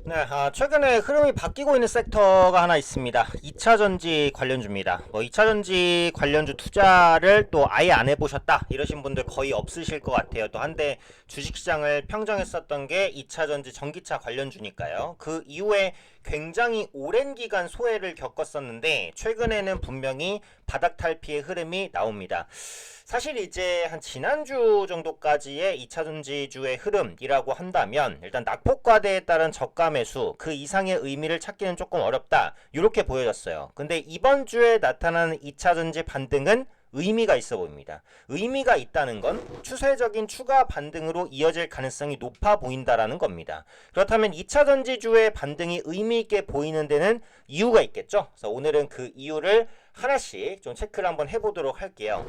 네, 최근에 흐름이 바뀌고 있는 섹터가 하나 있습니다. 2차전지 관련주입니다. 2차전지 관련주 투자를 또 아예 안 해보셨다 이러신 분들 거의 없으실 것 같아요. 또 한때 주식시장을 평정했었던 게 2차전지 전기차 관련주니까요. 그 이후에 굉장히 오랜 기간 소외를 겪었었는데 최근에는 분명히 바닥 탈피의 흐름이 나옵니다. 사실 이제 한 지난주 정도까지의 2차전지주의 흐름이라고 한다면 일단 낙폭과대에 따른 저가 매수 그 이상의 의미를 찾기는 조금 어렵다 이렇게 보여졌어요. 근데 이번 주에 나타나는 2차전지 반등은 의미가 있어 보입니다. 의미가 있다는 건 추세적인 추가 반등으로 이어질 가능성이 높아 보인다라는 겁니다. 그렇다면 2차전지주의 반등이 의미 있게 보이는 데는 이유가 있겠죠. 그래서 오늘은 그 이유를 하나씩 좀 체크를 한번 해보도록 할게요.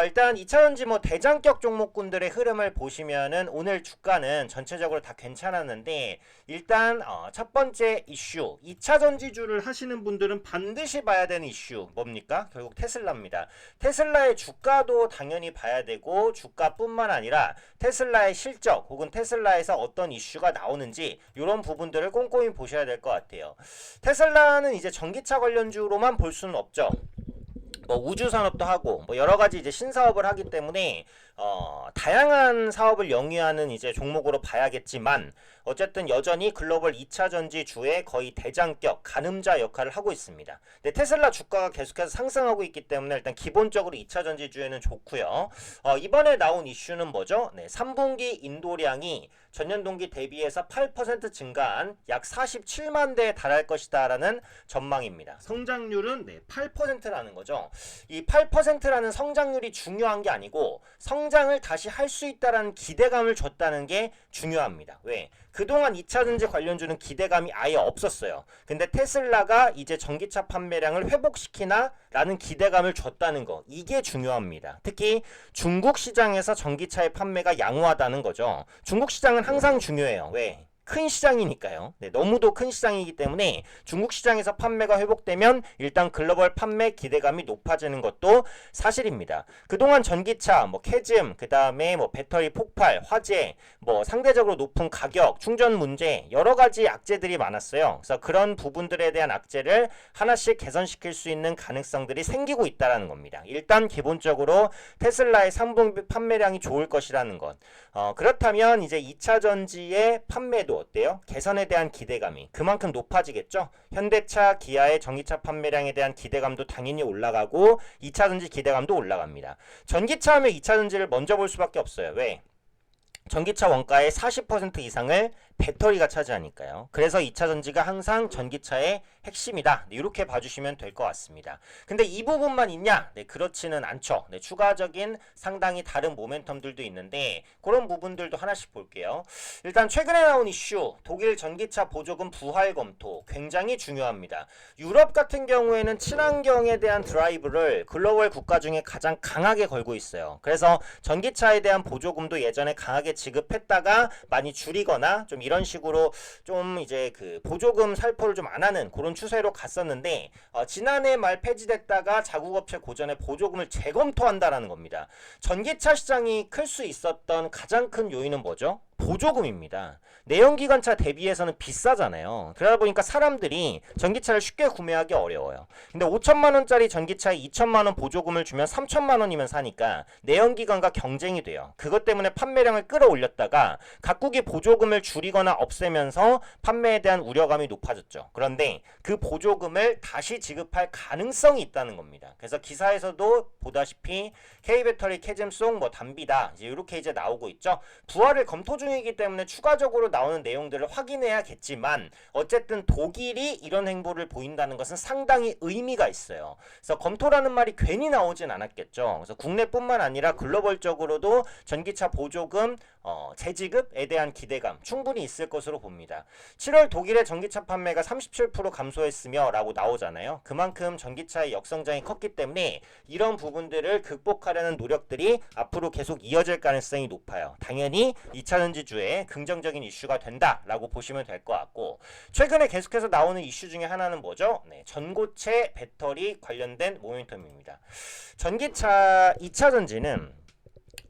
일단 2차전지 대장격 종목군들의 흐름을 보시면은 오늘 주가는 전체적으로 다 괜찮았는데 일단 첫 번째 이슈 2차전지주를 하시는 분들은 반드시 봐야 되는 이슈 뭡니까? 결국 테슬라입니다. 테슬라의 주가도 당연히 봐야 되고 주가뿐만 아니라 테슬라의 실적 혹은 테슬라에서 어떤 이슈가 나오는지 이런 부분들을 꼼꼼히 보셔야 될 것 같아요. 테슬라는 이제 전기차 관련주로만 볼 수는 없죠. 우주 산업도 하고 여러 가지 이제 신사업을 하기 때문에 다양한 사업을 영위하는 이제 종목으로 봐야겠지만 어쨌든 여전히 글로벌 2차 전지주의 거의 대장격 가늠자 역할을 하고 있습니다. 근데 테슬라 주가가 계속해서 상승하고 있기 때문에 일단 기본적으로 2차 전지주에는 좋고요. 이번에 나온 이슈는 뭐죠? 네, 3분기 인도량이 전년 동기 대비해서 8% 증가한 약 47만 대에 달할 것이다라는 전망입니다. 성장률은 8%라는 거죠. 이 8%라는 성장률이 중요한 게 아니고 성장을 다시 할 수 있다라는 기대감을 줬다는 게 중요합니다. 왜? 그동안 2차전지 관련주는 기대감이 아예 없었어요. 근데 테슬라가 이제 전기차 판매량을 회복시키나 라는 기대감을 줬다는 거 이게 중요합니다. 특히 중국 시장에서 전기차의 판매가 양호하다는 거죠. 중국 시장은 항상 중요해요. 왜? 큰 시장이니까요. 너무도 큰 시장이기 때문에 중국 시장에서 판매가 회복되면 일단 글로벌 판매 기대감이 높아지는 것도 사실입니다. 그동안 전기차, 캐즘, 그 다음에 배터리 폭발, 화재, 상대적으로 높은 가격, 충전 문제, 여러 가지 악재들이 많았어요. 그래서 그런 부분들에 대한 악재를 하나씩 개선시킬 수 있는 가능성들이 생기고 있다는 겁니다. 일단 기본적으로 테슬라의 3분기 판매량이 좋을 것이라는 것. 그렇다면 이제 2차 전지의 판매도 어때요? 개선에 대한 기대감이 그만큼 높아지겠죠? 현대차, 기아의 전기차 판매량에 대한 기대감도 당연히 올라가고 2차 전지 기대감도 올라갑니다. 전기차 하면 2차 전지를 먼저 볼 수밖에 없어요. 왜? 전기차 원가의 40% 이상을 배터리가 차지하니까요. 그래서 2차 전지가 항상 전기차의 핵심이다. 이렇게 봐주시면 될 것 같습니다. 근데 이 부분만 있냐? 그렇지는 않죠. 추가적인 상당히 다른 모멘텀들도 있는데 그런 부분들도 하나씩 볼게요. 일단 최근에 나온 이슈 독일 전기차 보조금 부활 검토 굉장히 중요합니다. 유럽 같은 경우에는 친환경에 대한 드라이브를 글로벌 국가 중에 가장 강하게 걸고 있어요. 그래서 전기차에 대한 보조금도 예전에 강하게 지급했다가 많이 줄이거나 좀 이런 식으로 좀 이제 그 보조금 살포를 좀 안 하는 그런 추세로 갔었는데 지난해 말 폐지됐다가 자국업체 고전에 보조금을 재검토한다라는 겁니다. 전기차 시장이 클 수 있었던 가장 큰 요인은 뭐죠? 보조금입니다. 내연기관차 대비해서는 비싸잖아요. 그러다 보니까 사람들이 전기차를 쉽게 구매하기 어려워요. 근데 5천만 원짜리 전기차에 2천만 원 보조금을 주면 3천만 원이면 사니까 내연기관과 경쟁이 돼요. 그것 때문에 판매량을 끌어올렸다가 각국이 보조금을 줄이거나 없애면서 판매에 대한 우려감이 높아졌죠. 그런데 그 보조금을 다시 지급할 가능성이 있다는 겁니다. 그래서 기사에서도 보다시피 K배터리, 캐즘송, 단비다 이렇게 이제 나오고 있죠. 부활을 검토 중이기 때문에 추가적으로 나오는 내용들을 확인해야겠지만 어쨌든 독일이 이런 행보를 보인다는 것은 상당히 의미가 있어요. 그래서 검토라는 말이 괜히 나오진 않았겠죠. 그래서 국내뿐만 아니라 글로벌적으로도 전기차 보조금 재지급에 대한 기대감 충분히 있을 것으로 봅니다. 7월 독일의 전기차 판매가 37% 감소했으며 라고 나오잖아요. 그만큼 전기차의 역성장이 컸기 때문에 이런 부분들을 극복하려는 노력들이 앞으로 계속 이어질 가능성이 높아요. 당연히 2차 전지주에 긍정적인 이슈가 된다라고 보시면 될 것 같고 최근에 계속해서 나오는 이슈 중에 하나는 뭐죠? 전고체 배터리 관련된 모멘텀입니다. 전기차 2차 전지는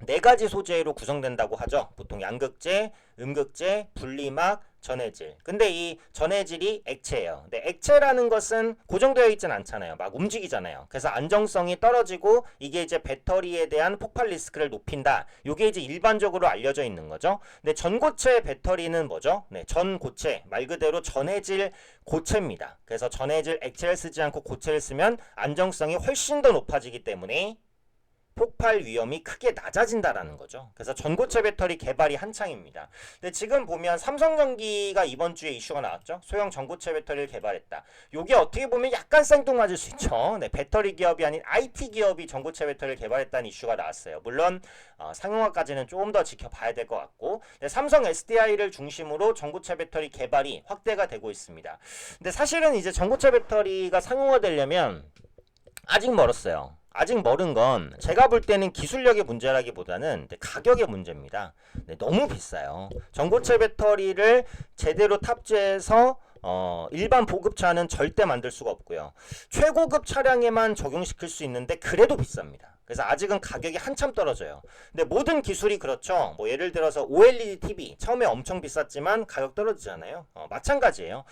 네 가지 소재로 구성된다고 하죠. 보통 양극재, 음극재, 분리막, 전해질. 근데 이 전해질이 액체예요. 근데 액체라는 것은 고정되어 있진 않잖아요. 막 움직이잖아요. 그래서 안정성이 떨어지고 이게 이제 배터리에 대한 폭발 리스크를 높인다. 이게 이제 일반적으로 알려져 있는 거죠. 근데 전고체 배터리는 뭐죠? 네, 전고체. 말 그대로 전해질 고체입니다. 그래서 전해질 액체를 쓰지 않고 고체를 쓰면 안정성이 훨씬 더 높아지기 때문에 폭발 위험이 크게 낮아진다라는 거죠. 그래서 전고체 배터리 개발이 한창입니다. 근데 지금 보면 삼성전기가 이번 주에 이슈가 나왔죠. 소형 전고체 배터리를 개발했다. 요게 어떻게 보면 약간 생뚱맞을 수 있죠. 네, 배터리 기업이 아닌 IT 기업이 전고체 배터리를 개발했다는 이슈가 나왔어요. 물론 상용화까지는 조금 더 지켜봐야 될 것 같고, 네, 삼성 SDI를 중심으로 전고체 배터리 개발이 확대가 되고 있습니다. 근데 사실은 이제 전고체 배터리가 상용화되려면 아직 멀었어요. 아직 멀은 건 제가 볼 때는 기술력의 문제라기보다는 가격의 문제입니다. 네, 너무 비싸요. 전고체 배터리를 제대로 탑재해서 일반 보급차는 절대 만들 수가 없고요. 최고급 차량에만 적용시킬 수 있는데 그래도 비쌉니다. 그래서 아직은 가격이 한참 떨어져요. 근데 모든 기술이 그렇죠. 뭐 예를 들어서 OLED TV 처음에 엄청 비쌌지만 가격 떨어지잖아요. 마찬가지예요.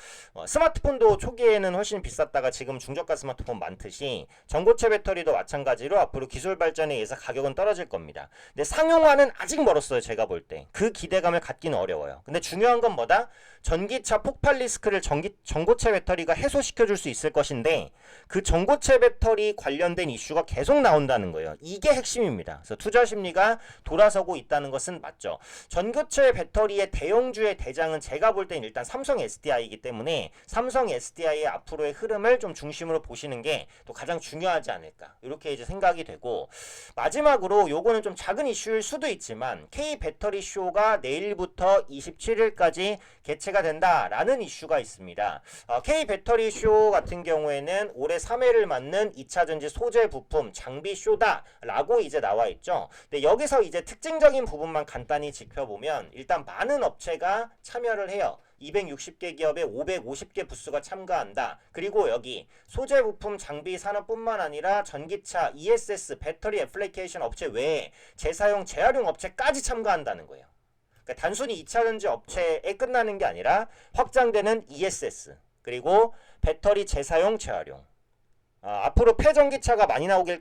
스마트폰도 초기에는 훨씬 비쌌다가 지금 중저가 스마트폰 많듯이 전고체 배터리도 마찬가지로 앞으로 기술 발전에 의해서 가격은 떨어질 겁니다. 근데 상용화는 아직 멀었어요. 제가 볼 때. 그 기대감을 갖기는 어려워요. 근데 중요한 건 뭐다? 전기차 폭발 리스크를 전고체 배터리가 해소시켜줄 수 있을 것인데 그 전고체 배터리 관련된 이슈가 계속 나온다는 거예요. 이게 핵심입니다. 그래서 투자 심리가 돌아서고 있다는 것은 맞죠. 전고체 배터리의 대형주의 대장은 제가 볼 땐 일단 삼성 SDI이기 때문에 삼성 SDI의 앞으로의 흐름을 좀 중심으로 보시는 게 또 가장 중요하지 않을까 이렇게 이제 생각이 되고, 마지막으로 요거는 좀 작은 이슈일 수도 있지만 K 배터리 쇼가 내일부터 27일까지 개최가 된다라는 이슈가 있습니다. K 배터리 쇼 같은 경우에는 올해 3회를 맞는 2차전지 소재 부품 장비 쇼다라고 이제 나와 있죠. 근데 여기서 이제 특징적인 부분만 간단히 짚어보면 일단 많은 업체가 참여를 해요. 260개 기업에 550개 부스가 참가한다. 그리고 여기 소재 부품 장비 산업뿐만 아니라 전기차, ESS, 배터리 애플리케이션 업체 외에 재사용, 재활용 업체까지 참가한다는 거예요. 그러니까 단순히 2차전지 업체에 끝나는 게 아니라 확장되는 ESS, 그리고 배터리 재사용, 재활용. 앞으로 폐전기차가 많이 나오게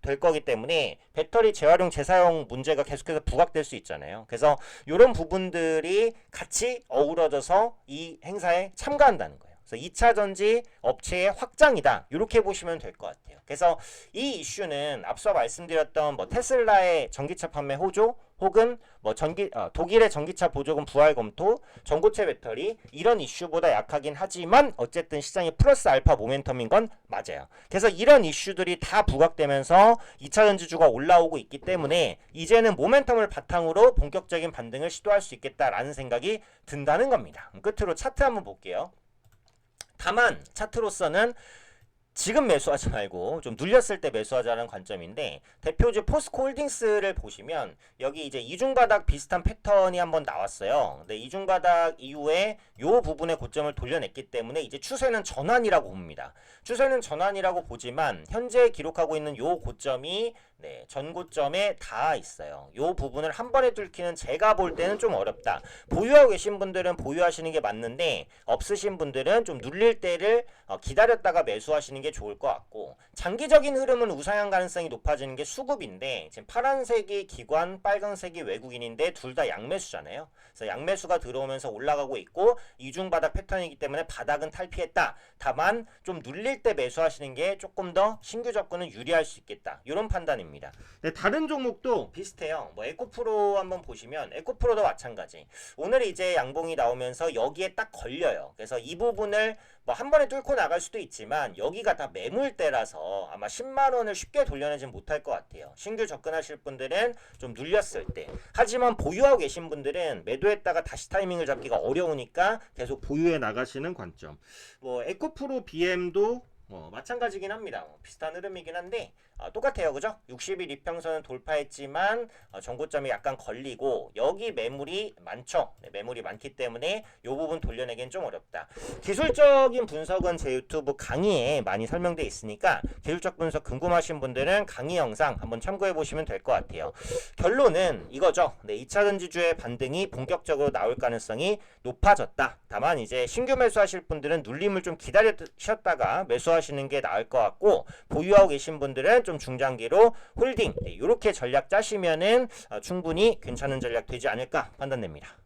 될 거기 때문에 배터리 재활용, 재사용 문제가 계속해서 부각될 수 있잖아요. 그래서 이런 부분들이 같이 어우러져서 이 행사에 참가한다는 거예요. 그래서 2차전지 업체의 확장이다. 이렇게 보시면 될 것 같아요. 그래서 이 이슈는 앞서 말씀드렸던 뭐 테슬라의 전기차 판매 호조, 혹은 뭐 독일의 전기차 보조금 부활 검토, 전고체 배터리 이런 이슈보다 약하긴 하지만 어쨌든 시장이 플러스 알파 모멘텀인 건 맞아요. 그래서 이런 이슈들이 다 부각되면서 2차전지주가 올라오고 있기 때문에 이제는 모멘텀을 바탕으로 본격적인 반등을 시도할 수 있겠다라는 생각이 든다는 겁니다. 끝으로 차트 한번 볼게요. 다만 차트로서는 지금 매수하지 말고 좀 눌렸을 때 매수하자는 관점인데, 대표주 포스코홀딩스를 보시면 여기 이제 이중바닥 비슷한 패턴이 한번 나왔어요. 근데 이중바닥 이후에 요 부분의 고점을 돌려냈기 때문에 이제 추세는 전환이라고 봅니다. 추세는 전환이라고 보지만 현재 기록하고 있는 요 고점이 전고점에 닿아 있어요. 요 부분을 한 번에 뚫기는 제가 볼 때는 좀 어렵다. 보유하고 계신 분들은 보유하시는 게 맞는데 없으신 분들은 좀 눌릴 때를 기다렸다가 매수하시는 게 좋을 것 같고, 장기적인 흐름은 우상향 가능성이 높아지는 게 수급인데 지금 파란색이 기관, 빨간색이 외국인인데 둘 다 양매수잖아요. 그래서 양매수가 들어오면서 올라가고 있고 이중바닥 패턴이기 때문에 바닥은 탈피했다. 다만 좀 눌릴 때 매수하시는 게 조금 더 신규 접근은 유리할 수 있겠다. 이런 판단입니다. 다른 종목도 비슷해요. 뭐 에코프로 한번 보시면 에코프로도 마찬가지. 오늘 이제 양봉이 나오면서 여기에 딱 걸려요. 그래서 이 부분을 뭐 한 번에 뚫고 나갈 수도 있지만 여기가 다 매물대라서 아마 10만원을 쉽게 돌려내진 못할 것 같아요. 신규 접근하실 분들은 좀 눌렸을 때. 하지만 보유하고 계신 분들은 매도했다가 다시 타이밍을 잡기가 어려우니까 계속 보유해 나가시는 관점. 뭐 에코프로 BM도 마찬가지긴 합니다. 비슷한 흐름이긴 한데 똑같아요. 그죠? 60일 이평선은 돌파했지만 전고점이 약간 걸리고 여기 매물이 많죠. 네, 매물이 많기 때문에 이 부분 돌려내기는 좀 어렵다. 기술적인 분석은 제 유튜브 강의에 많이 설명되어 있으니까 기술적 분석 궁금하신 분들은 강의 영상 한번 참고해 보시면 될 것 같아요. 결론은 이거죠. 네, 2차 전지주의 반등이 본격적으로 나올 가능성이 높아졌다. 다만 이제 신규 매수하실 분들은 눌림을 좀 기다리셨다가 매수하시는 게 나을 것 같고, 보유하고 계신 분들은 좀 중장기로 홀딩, 이렇게 전략 짜시면은 충분히 괜찮은 전략 되지 않을까 판단됩니다.